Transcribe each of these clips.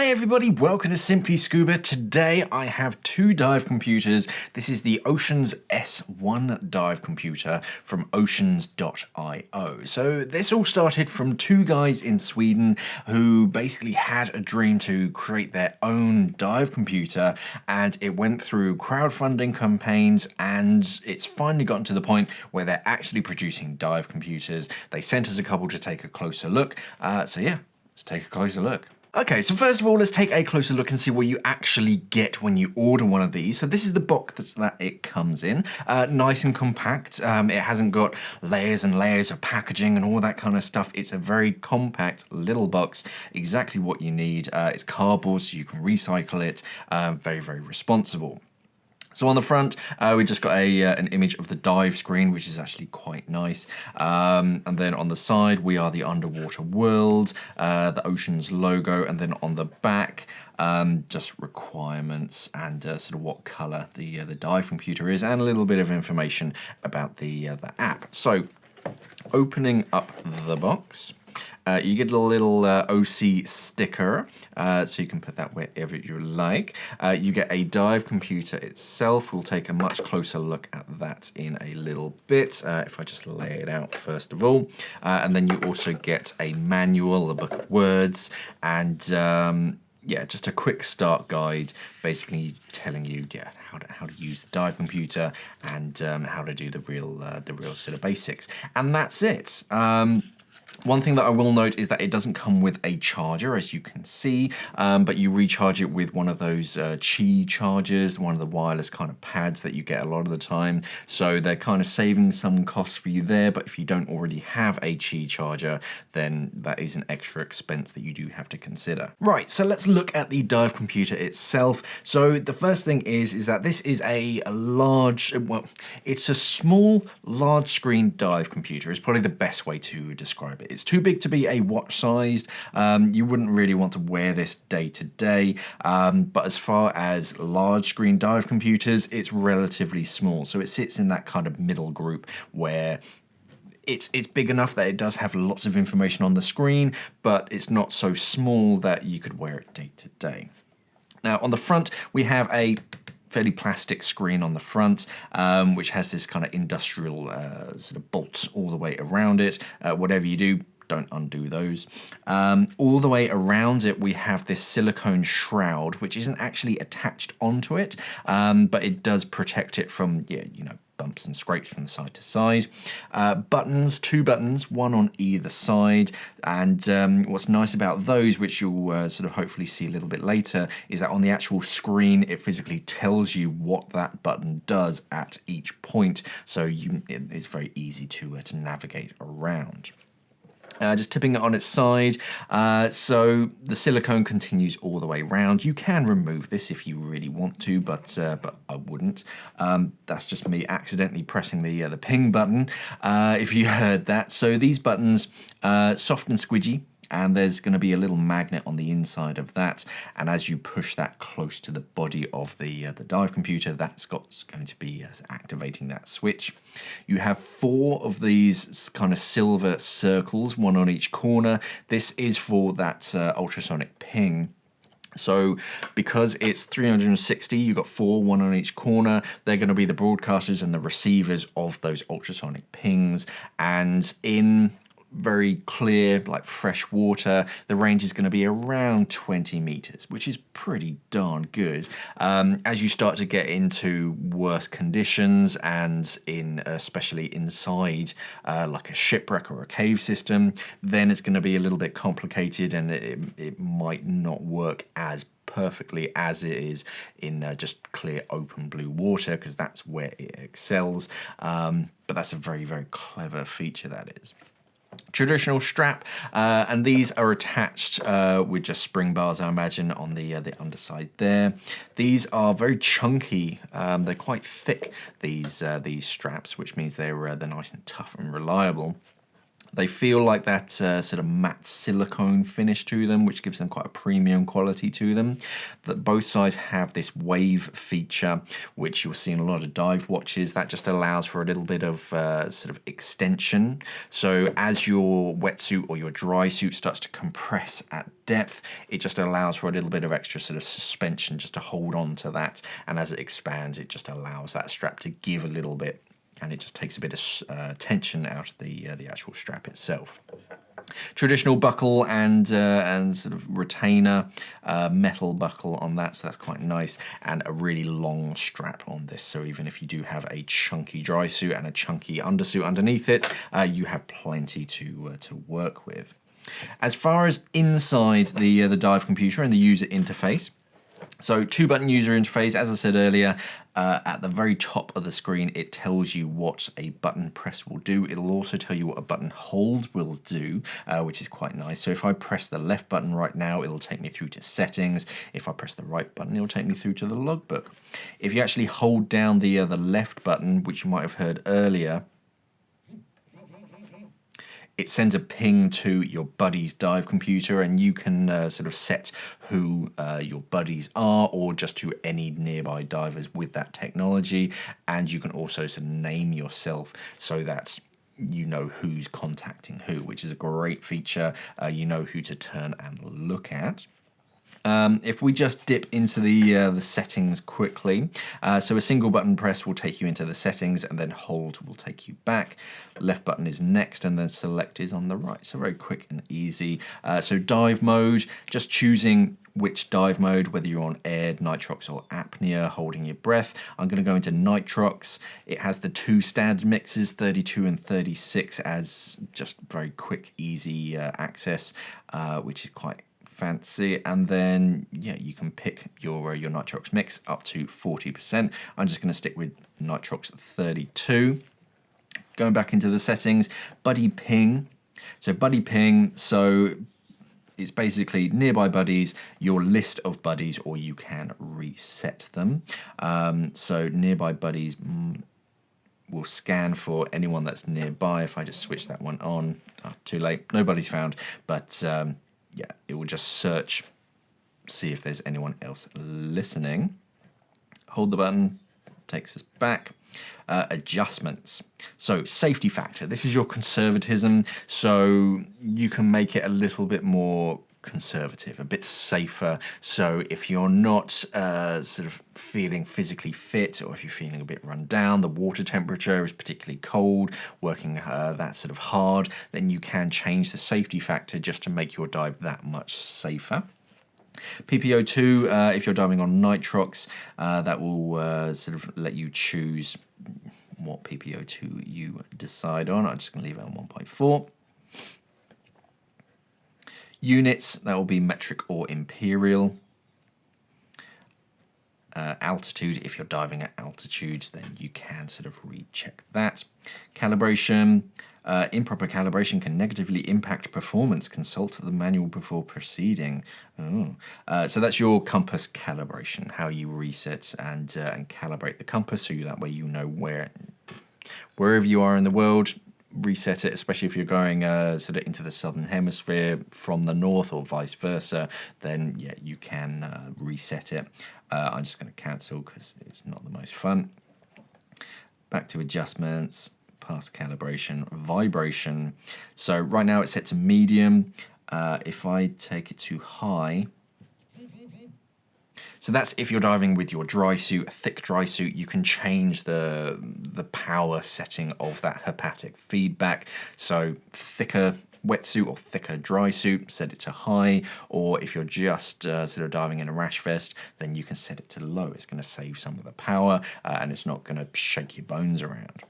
Hi everybody, welcome to Simply Scuba. Today I have two dive computers. This is the Oceans S1 dive computer from oceans.io. So this all started from two guys in Sweden who basically had a dream to create their own dive computer, and it went through crowdfunding campaigns and it's finally gotten to the point where they're actually producing dive computers. They sent us a couple to take a closer look. So yeah, let's take a closer look. Okay, so first of all, let's take a closer look and see what you actually get when you order one of these. So this is the box that it comes in. Nice and compact. It hasn't got layers and layers of packaging and all that kind of stuff. It's a very compact little box, exactly what you need. It's cardboard, so you can recycle it. Very, very responsible. So on the front, we just got an image of the dive screen, which is actually quite nice. And then on the side, we are the underwater world, the Oceans logo, and then on the back, just requirements and sort of what colour the dive computer is, and a little bit of information about the app. So opening up the box. You get a little OC sticker, so you can put that wherever you like. You get a dive computer itself. We'll take a much closer look at that in a little bit, if I just lay it out first of all. And then you also get a manual, a book of words, and yeah, just a quick start guide, basically telling you how to use the dive computer and how to do the real sort of basics. And that's it. One thing that I will note is that it doesn't come with a charger, as you can see, but you recharge it with one of those Qi chargers, one of the wireless kind of pads that you get a lot of the time. So they're kind of saving some costs for you there, but if you don't already have a Qi charger, then that is an extra expense that you do have to consider. Right, so let's look at the dive computer itself. So the first thing is that this is a large, well, it's a small, large screen dive computer. It's probably the best way to describe it. It's too big to be a watch-sized. You wouldn't really want to wear this day to day, but as far as large screen dive computers, it's relatively small. So it sits in that kind of middle group where it's big enough that it does have lots of information on the screen, but it's not so small that you could wear it day to day. Now on the front, we have a fairly plastic screen on the front, which has this kind of industrial sort of bolts all the way around it. Whatever you do, don't undo those. All the way around it, we have this silicone shroud, which isn't actually attached onto it, but it does protect it from, bumps and scrapes from side to side. Buttons, two buttons, one on either side. And what's nice about those, which you'll sort of hopefully see a little bit later, is that on the actual screen, it physically tells you what that button does at each point. So it's very easy to navigate around. Just tipping it on its side, so the silicone continues all the way around. You can remove this if you really want to, but I wouldn't. That's just me accidentally pressing the ping button, if you heard that. So these buttons, soft and squidgy, and there's going to be a little magnet on the inside of that, and as you push that close to the body of the dive computer, that's going to be activating that switch. You have four of these kind of silver circles, one on each corner. This is for that ultrasonic ping. So because it's 360, you've got four, one on each corner. They're going to be the broadcasters and the receivers of those ultrasonic pings, and in very clear, like fresh water, the range is going to be around 20 meters, which is pretty darn good. As you start to get into worse conditions, and especially inside like a shipwreck or a cave system, then it's going to be a little bit complicated, and it might not work as perfectly as it is in just clear open blue water, because that's where it excels. But that's a very, very clever feature, that is. Traditional strap, and these are attached with just spring bars, I imagine, on the underside there. These are very chunky. They're quite thick, these straps, which means they're nice and tough and reliable. They feel like that sort of matte silicone finish to them, which gives them quite a premium quality to them. That both sides have this wave feature, which you'll see in a lot of dive watches. That just allows for a little bit of sort of extension. So as your wetsuit or your dry suit starts to compress at depth, it just allows for a little bit of extra sort of suspension just to hold on to that. And as it expands, it just allows that strap to give a little bit, and it just takes a bit of tension out of the actual strap itself. Traditional buckle and sort of retainer metal buckle on that, so that's quite nice, and a really long strap on this. So even if you do have a chunky dry suit and a chunky undersuit underneath it, you have plenty to work with. As far as inside the dive computer and the user interface. So 2-button user interface, as I said earlier, at the very top of the screen, it tells you what a button press will do. It'll also tell you what a button hold will do, which is quite nice. So if I press the left button right now, it'll take me through to settings. If I press the right button, it'll take me through to the logbook. If you actually hold down the left button, which you might have heard earlier, it sends a ping to your buddy's dive computer, and you can sort of set who your buddies are, or just to any nearby divers with that technology. And you can also sort of name yourself so that you know who's contacting who, which is a great feature. You know who to turn and look at. If we just dip into the settings quickly, so a single button press will take you into the settings, and then hold will take you back. Left button is next, and then select is on the right. So very quick and easy. So dive mode, just choosing which dive mode, whether you're on air, nitrox, or apnea, holding your breath. I'm going to go into nitrox. It has the 2 standard mixes, 32 and 36, as just very quick, easy access, which is quite fancy. And then yeah, you can pick your nitrox mix up to 40%. I'm just going to stick with nitrox 32. Going back into the settings, buddy ping. So buddy ping, so it's basically nearby buddies, your list of buddies, or you can reset them. So nearby buddies will scan for anyone that's nearby. If I just switch that one on, too late, nobody's found, but yeah, it will just search, see if there's anyone else listening. Hold the button, takes us back. Adjustments. So safety factor. This is your conservatism, so you can make it a little bit more conservative, a bit safer. So if you're not sort of feeling physically fit, or if you're feeling a bit run down, the water temperature is particularly cold, working that sort of hard, then you can change the safety factor just to make your dive that much safer. PPO2, if you're diving on nitrox, that will sort of let you choose what PPO2 you decide on. I'm just going to leave it on 1.4. Units, that will be metric or imperial. Altitude, if you're diving at altitude, then you can sort of recheck that. Calibration, improper calibration can negatively impact performance. Consult the manual before proceeding. So that's your compass calibration, how you reset and calibrate the compass, so that way you know wherever you are in the world, reset it, especially if you're going sort of into the southern hemisphere from the north or vice versa, then yeah, you can reset it. I'm just going to cancel because it's not the most fun. Back to adjustments, past calibration, vibration. So right now it's set to medium. If I take it to high, so that's if you're diving with your dry suit, a thick dry suit, you can change the power setting of that hepatic feedback. So thicker wetsuit or thicker dry suit, set it to high, or if you're just sort of diving in a rash vest, then you can set it to low. It's going to save some of the power, and it's not going to shake your bones around.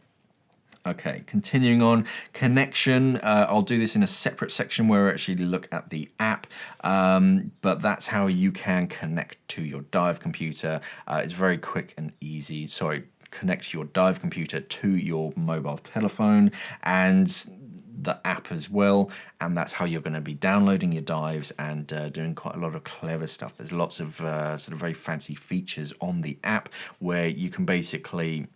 Okay, continuing on, connection. I'll do this in a separate section where I actually look at the app, but that's how you can connect to your dive computer. It's very quick and easy. Sorry, connect your dive computer to your mobile telephone and the app as well, and that's how you're going to be downloading your dives and doing quite a lot of clever stuff. There's lots of sort of very fancy features on the app where you can basically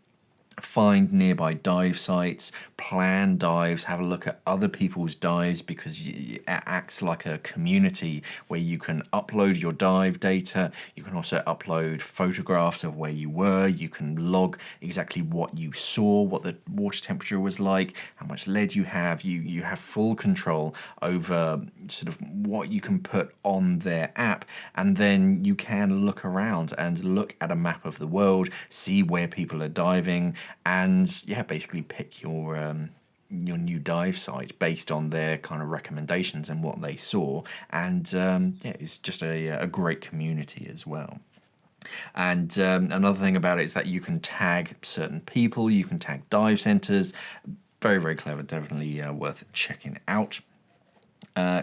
find nearby dive sites, plan dives, have a look at other people's dives, because it acts like a community where you can upload your dive data. You can also upload photographs of where you were. You can log exactly what you saw, what the water temperature was like, how much lead you have. You have full control over sort of what you can put on their app, and then you can look around and look at a map of the world, see where people are diving, and yeah, basically pick your new dive site based on their kind of recommendations and what they saw. And yeah, it's just a great community as well. And another thing about it is that you can tag certain people, you can tag dive centers. Very, very clever, definitely worth checking out.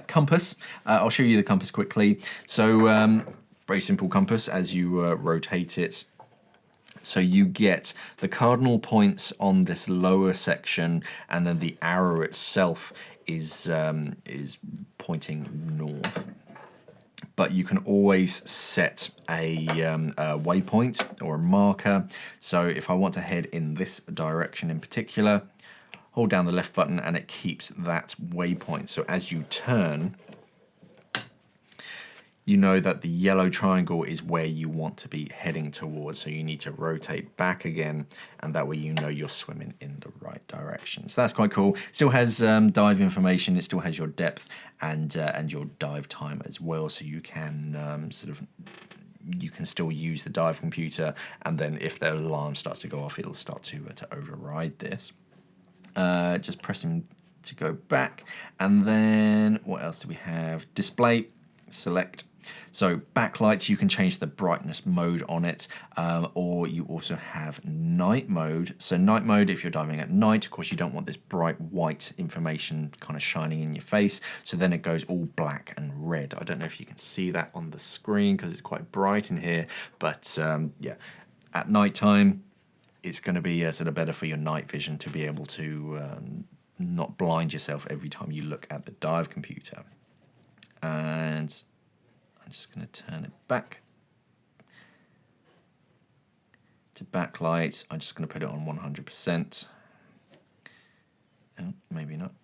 Compass, I'll show you the compass quickly. So very simple compass as you rotate it. So you get the cardinal points on this lower section, and then the arrow itself is pointing north. But you can always set a waypoint or a marker. So if I want to head in this direction in particular, hold down the left button and it keeps that waypoint. So as you turn, you know that the yellow triangle is where you want to be heading towards. So you need to rotate back again, and that way you know you're swimming in the right direction. So that's quite cool. Still has dive information. It still has your depth and your dive time as well. So you can you can still use the dive computer, and then if the alarm starts to go off, it'll start to override this. Just pressing to go back, and then what else do we have? Display, select. So backlights, you can change the brightness mode on it, or you also have night mode. So night mode, if you're diving at night, of course you don't want this bright white information kind of shining in your face, so then it goes all black and red. I don't know if you can see that on the screen because it's quite bright in here, but yeah, at night time it's going to be sort of better for your night vision to be able to not blind yourself every time you look at the dive computer. And I'm just going to turn it back to backlight. I'm just going to put it on 100%. Oh, maybe not.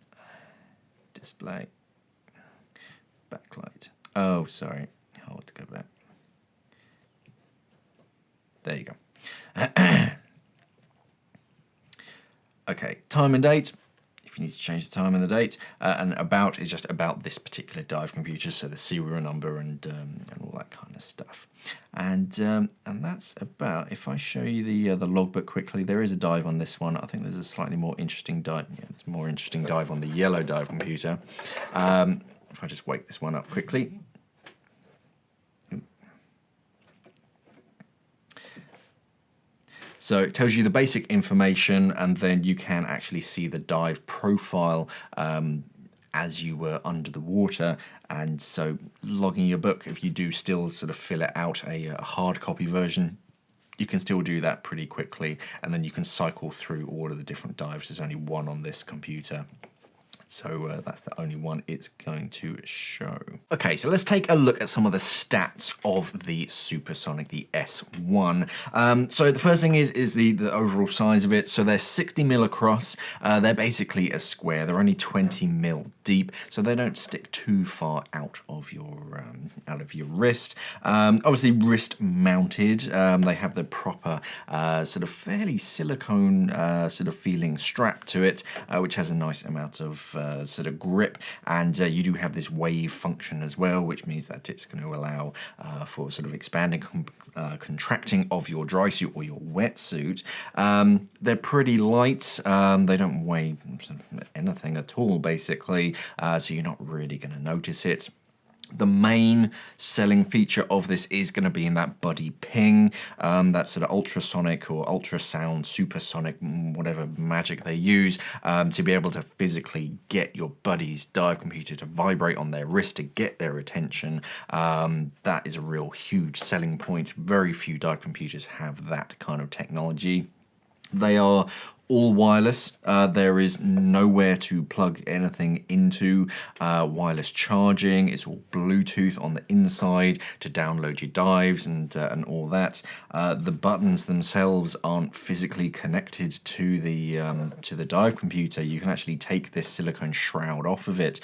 Display. Backlight. Oh, sorry. Hold to go back. There you go. Okay, time and date. If you need to change the time and the date, and about is just about this particular dive computer, so the serial number and all that kind of stuff. And that's about. If I show you the logbook quickly, there is a dive on this one. I think there's a slightly more interesting dive. Yeah, there's a more interesting dive on the yellow dive computer. If I just wake this one up quickly. So it tells you the basic information, and then you can actually see the dive profile as you were under the water. And so logging your book, if you do still sort of fill it out, a hard copy version, you can still do that pretty quickly, and then you can cycle through all of the different dives. There's only one on this computer. So that's the only one it's going to show. Okay, so let's take a look at some of the stats of the Supersonic, the S1. So the first thing is the overall size of it. So they're 60 mil across. They're basically a square. They're only 20 mil deep, so they don't stick too far out of your wrist. Obviously wrist mounted. They have the proper sort of fairly silicone sort of feeling strap to it, which has a nice amount of sort of grip, and you do have this wave function as well, which means that it's going to allow for sort of expanding, contracting of your dry suit or your wetsuit. They're pretty light. They don't weigh anything at all, basically, so you're not really going to notice it. The main selling feature of this is going to be in that buddy ping, that sort of ultrasonic or ultrasound, supersonic, whatever magic they use, to be able to physically get your buddy's dive computer to vibrate on their wrist to get their attention. That is a real huge selling point. Very few dive computers have that kind of technology. They are all wireless. There is nowhere to plug anything into. Wireless charging. It's all Bluetooth on the inside to download your dives and all that. The buttons themselves aren't physically connected to the dive computer. You can actually take this silicone shroud off of it.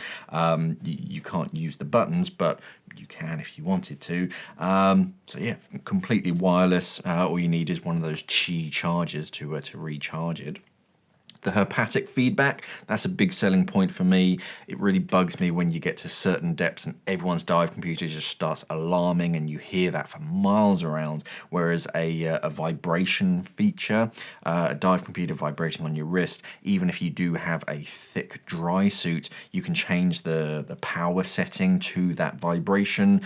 You can't use the buttons, but you can if you wanted to. So yeah, completely wireless. All you need is one of those Qi chargers to recharge it. The herpatic feedback, that's a big selling point for me. It really bugs me when you get to certain depths and everyone's dive computer just starts alarming and you hear that for miles around, whereas a vibration feature, a dive computer vibrating on your wrist, even if you do have a thick dry suit, you can change the power setting to that vibration,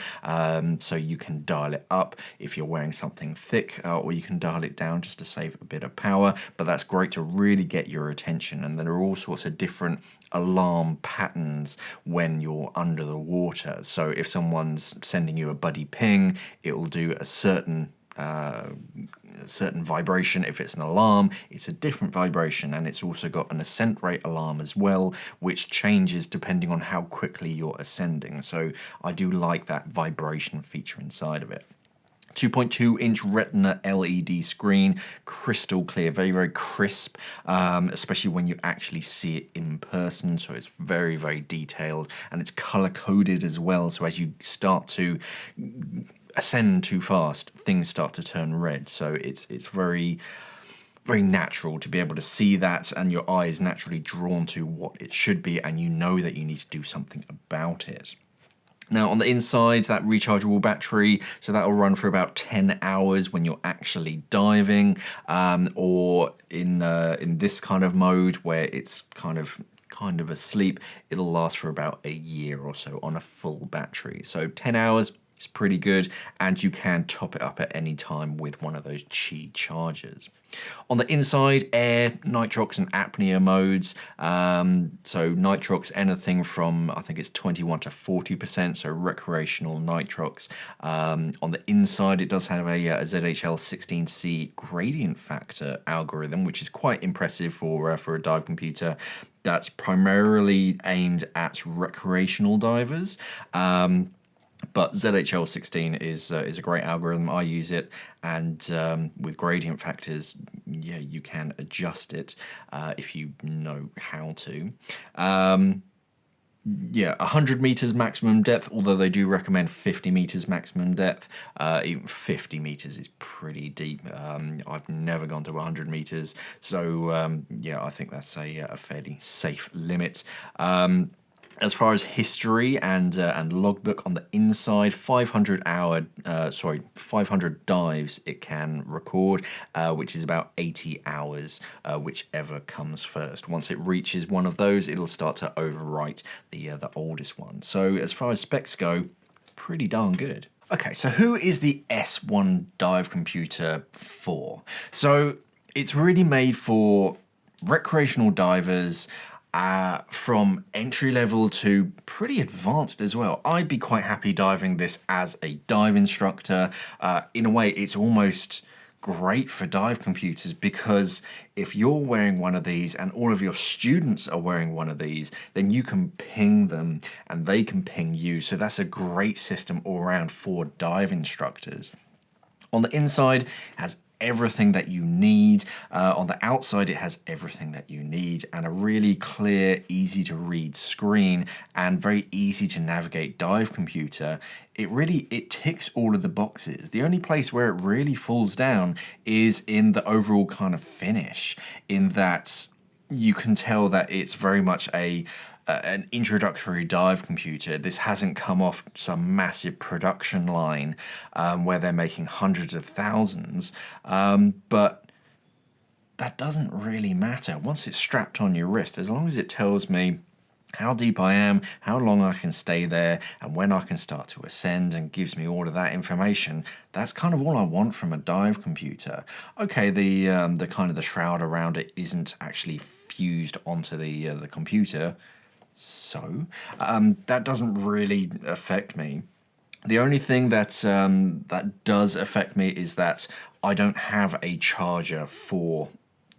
so you can dial it up if you're wearing something thick, or you can dial it down just to save a bit of power, but that's great to really get your attention. And there are all sorts of different alarm patterns when you're under the water. So if someone's sending you a buddy ping, it will do a certain vibration. If it's an alarm, it's a different vibration, and it's also got an ascent rate alarm as well, which changes depending on how quickly you're ascending. So I do like that vibration feature inside of it. 2.2-inch Retina LED screen, crystal clear, very, very crisp, especially when you actually see it in person. So it's very, very detailed, and it's color-coded as well. So as you start to ascend too fast, things start to turn red. So it's very, very natural to be able to see that, and your eye is naturally drawn to what it should be, and you know that you need to do something about it. Now on the inside, that rechargeable battery, so that will run for about 10 hours when you're actually diving, or in this kind of mode where it's kind of asleep, it'll last for about a year or so on a full battery. So 10 hours is pretty good, and you can top it up at any time with one of those Qi chargers. On the inside, air, nitrox and apnea modes. So nitrox, anything from, I think it's 21 to 40%, so recreational nitrox. On the inside, it does have a ZHL 16C gradient factor algorithm, which is quite impressive for a dive computer that's primarily aimed at recreational divers. But ZHL 16 is a great algorithm. I use it, and with gradient factors, yeah, you can adjust it if you know how to. Yeah, 100 meters maximum depth, although they do recommend 50 meters maximum depth. Even 50 meters is pretty deep. I've never gone to 100 meters, so yeah, I think that's a fairly safe limit. As far as history and logbook on the inside, 500 dives it can record, which is about 80 hours, whichever comes first. Once it reaches one of those, it'll start to overwrite the oldest one. So as far as specs go, pretty darn good. Okay, so who is the S1 dive computer for? So it's really made for recreational divers, from entry level to pretty advanced as well. I'd be quite happy diving this as a dive instructor. In a way, it's almost great for dive computers, because if you're wearing one of these and all of your students are wearing one of these, then you can ping them and they can ping you. So that's a great system all around for dive instructors. On the inside, it has everything that you need. On the outside, it has everything that you need, and a really clear, easy to read screen and very easy to navigate dive computer. It ticks all of the boxes. The only place where it really falls down is in the overall kind of finish, in that you can tell that it's very much an introductory dive computer. This hasn't come off some massive production line where they're making hundreds of thousands, but that doesn't really matter. Once it's strapped on your wrist, as long as it tells me how deep I am, how long I can stay there, and when I can start to ascend, and gives me all of that information, that's kind of all I want from a dive computer. Okay, the kind of the shroud around it isn't actually fused onto the computer, so that doesn't really affect me. The only thing that does affect me is that I don't have a charger for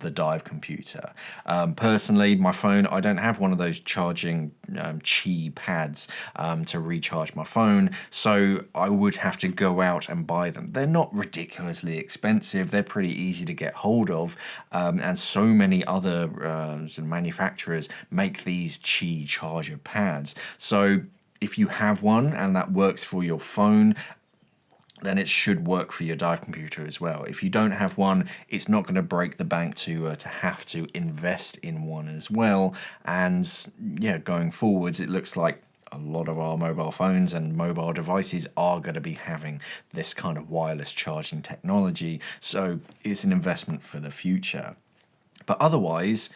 the dive computer. Personally, my phone, I don't have one of those charging Qi pads to recharge my phone, so I would have to go out and buy them. They're not ridiculously expensive, they're pretty easy to get hold of, and so many other manufacturers make these Qi charger pads. So if you have one and that works for your phone, then it should work for your dive computer as well. If you don't have one, it's not going to break the bank to have to invest in one as well. And yeah, going forwards, it looks like a lot of our mobile phones and mobile devices are going to be having this kind of wireless charging technology. So it's an investment for the future. But otherwise,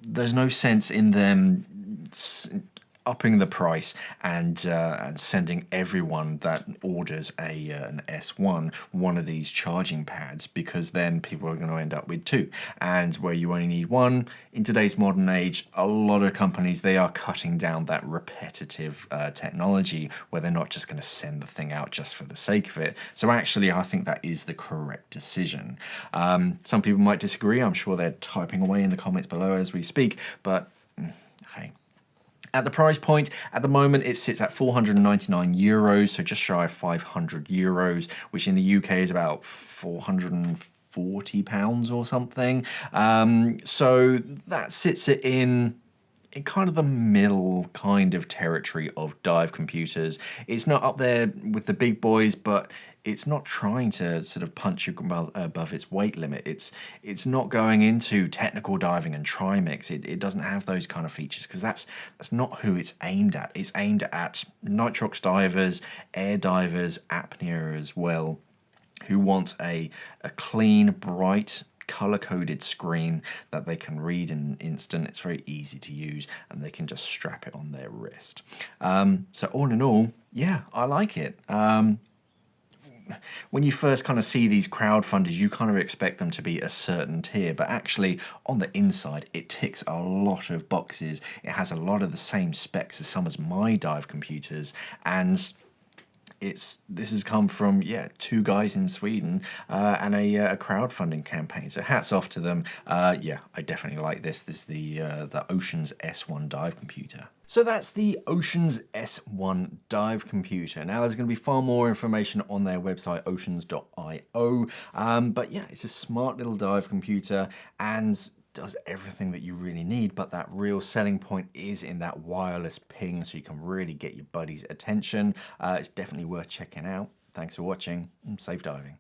there's no sense in them upping the price and sending everyone that orders an S1 one of these charging pads, because then people are going to end up with two. And where you only need one, in today's modern age, a lot of companies, they are cutting down that repetitive technology where they're not just going to send the thing out just for the sake of it. So actually, I think that is the correct decision. Some people might disagree. I'm sure they're typing away in the comments below as we speak, but hey. At the price point, at the moment, it sits at €499, so just shy of €500, which in the UK is about £440 or something. So that sits it in kind of the middle kind of territory of dive computers. It's not up there with the big boys, but it's not trying to sort of punch you above its weight limit. It's not going into technical diving and trimix. It doesn't have those kind of features because that's not who it's aimed at. It's aimed at nitrox divers, air divers, apnea as well, who want a clean, bright, color-coded screen that they can read in an instant. It's very easy to use and they can just strap it on their wrist. So all in all, yeah, I like it. When you first kind of see these crowdfunders, you kind of expect them to be a certain tier, but actually on the inside, it ticks a lot of boxes. It has a lot of the same specs as some of my dive computers, and this has come from two guys in Sweden and a crowdfunding campaign. So hats off to them. Yeah, I definitely like this. This is the Oceans S1 dive computer. So that's the Oceans S1 dive computer. Now there's going to be far more information on their website, oceans.io. But yeah, it's a smart little dive computer and does everything that you really need, but that real selling point is in that wireless ping, so you can really get your buddy's attention. It's definitely worth checking out. Thanks for watching and safe diving.